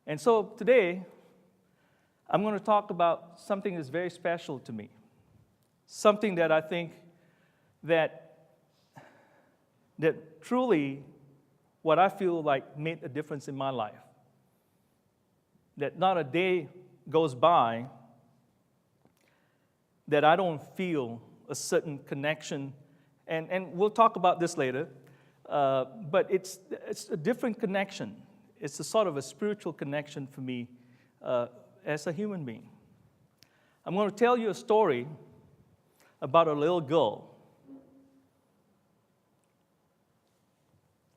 And so today, I'm going to talk about something that's very special to me, something that I think that truly what I feel like made a difference in my life. That not a day goes by that I don't feel a certain connection, and we'll talk about this later, but it's a different connection. It's a sort of a spiritual connection for me as a human being. I'm going to tell you a story about a little girl,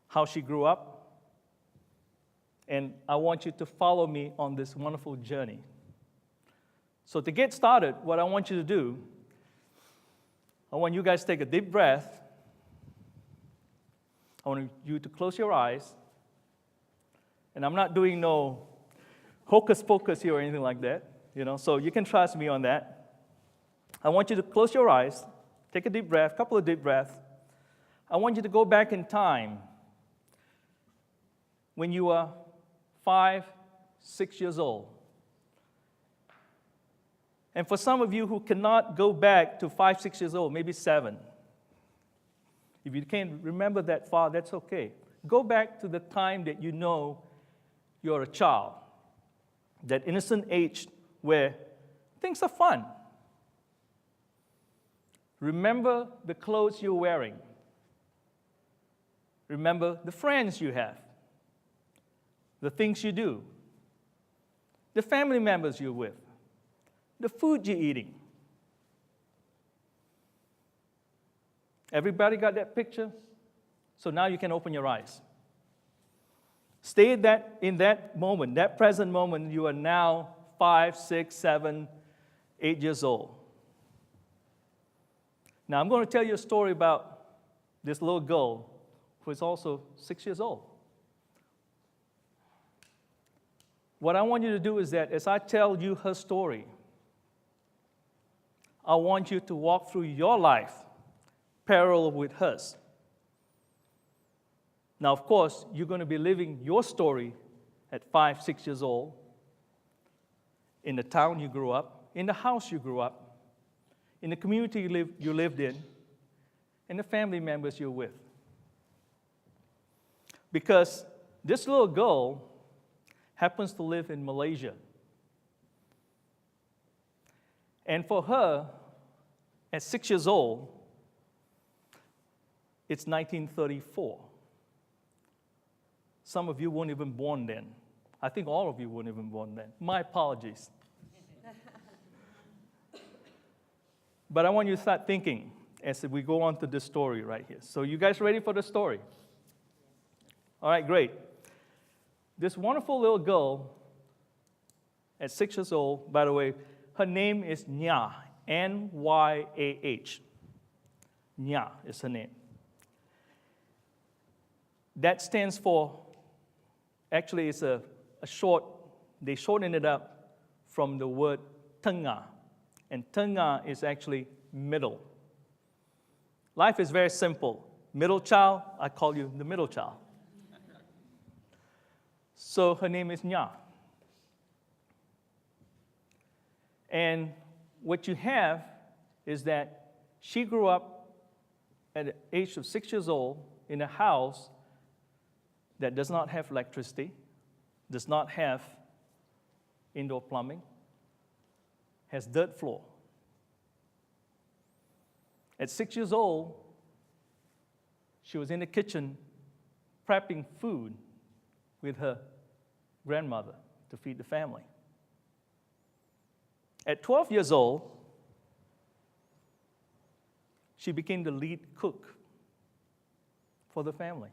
how she grew up, and I want you to follow me on this wonderful journey. So to get started, what I want you to do, I want you guys to take a deep breath. I want you to close your eyes. And I'm not doing no hocus pocus here or anything like that, so you can trust me on that. I want you to close your eyes, take a deep breath, couple of deep breaths. I want you to go back in time when you were 5, 6 years old. And for some of you who cannot go back to 5, 6 years old, maybe 7, if you can't remember that far, that's okay. Go back to the time that you know you're a child, that innocent age where things are fun. Remember the clothes you're wearing. Remember the friends you have, the things you do, the family members you're with, the food you're eating. Everybody got that picture? So now you can open your eyes. Stay in that moment, that present moment. You are now 5, 6, 7, 8 years old. Now I'm going to tell you a story about this little girl who is also 6 years old. What I want you to do is that as I tell you her story, I want you to walk through your life parallel with hers. Now, of course, you're going to be living your story at 5, 6 years old, in the town you grew up, in the house you grew up, in the community you lived in, and the family members you're with. Because this little girl happens to live in Malaysia. And for her, at 6 years old, it's 1934. Some of you weren't even born then. I think all of you weren't even born then. My apologies. But I want you to start thinking as we go on to this story right here. So you guys ready for the story? All right, great. This wonderful little girl at 6 years old, by the way, her name is Nyah, N-Y-A-H. Nyah is her name. That stands for, actually it's a short, they shorten it up from the word tengah. And tengah is actually middle. Life is very simple. Middle child, I call you the middle child. So her name is Nyah. And what you have is that she grew up at the age of 6 years old in a house that does not have electricity, does not have indoor plumbing, has dirt floor. At 6 years old, she was in the kitchen prepping food with her grandmother to feed the family. At 12 years old, she became the lead cook for the family.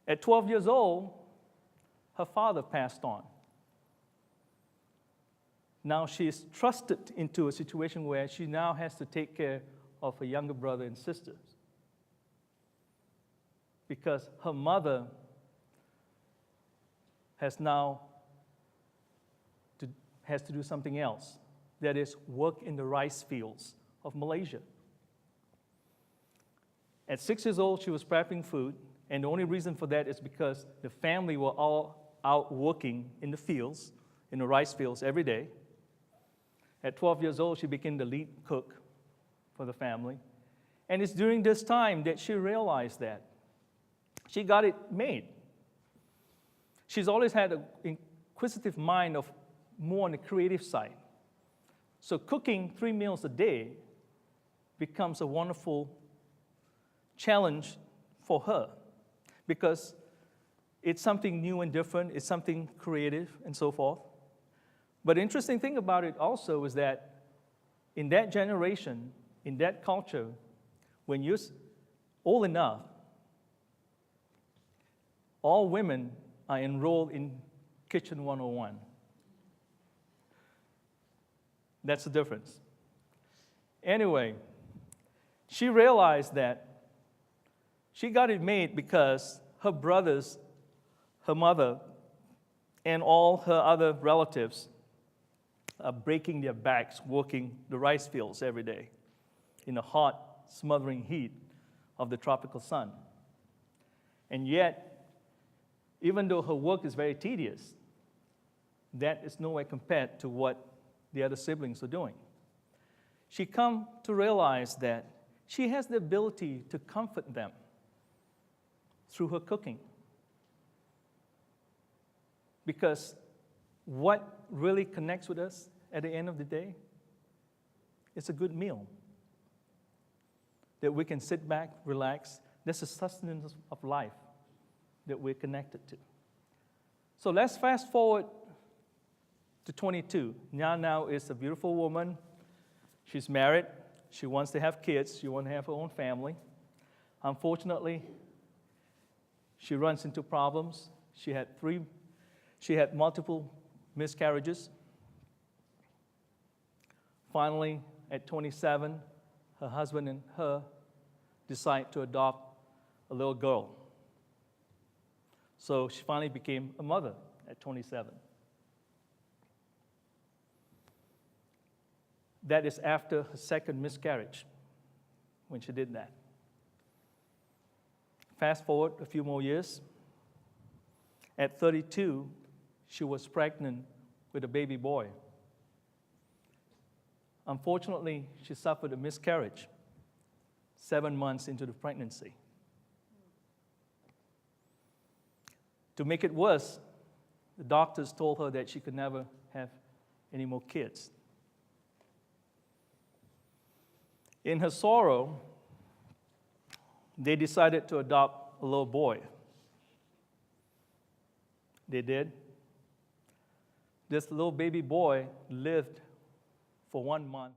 At 12 years old, her father passed on. Now she is trusted into a situation where she now has to take care of her younger brother and sisters, because her mother has to do something else, that is, work in the rice fields of Malaysia. At 6 years old, she was prepping food, and the only reason for that is because the family were all out working in the fields, in the rice fields every day. At 12 years old, she became the lead cook for the family. And it's during this time that she realized that she got it made. She's always had an inquisitive mind of more on the creative side. So cooking 3 meals a day becomes a wonderful challenge for her because it's something new and different, it's something creative and so forth. But the interesting thing about it also is that in that generation, in that culture, when you're old enough, all women are enrolled in Kitchen 101. That's the difference. Anyway, she realized that she got it made because her brothers, her mother, and all her other relatives are breaking their backs working the rice fields every day in the hot, smothering heat of the tropical sun. And yet, even though her work is very tedious, that is nowhere compared to what the other siblings are doing. She come to realize that she has the ability to comfort them through her cooking. Because what really connects with us at the end of the day is a good meal that we can sit back, relax. That's the sustenance of life that we're connected to. So let's fast forward to 22. Now is a beautiful woman. She's married. She wants to have kids. She wants to have her own family. Unfortunately, she runs into problems. She had multiple miscarriages. Finally, at 27, her husband and her decide to adopt a little girl. So she finally became a mother at 27. That is after her second miscarriage when she did that. Fast forward a few more years. At 32, she was pregnant with a baby boy. Unfortunately, she suffered a miscarriage 7 months into the pregnancy. To make it worse, the doctors told her that she could never have any more kids. In her sorrow, they decided to adopt a little boy. They did. This little baby boy lived for 1 month.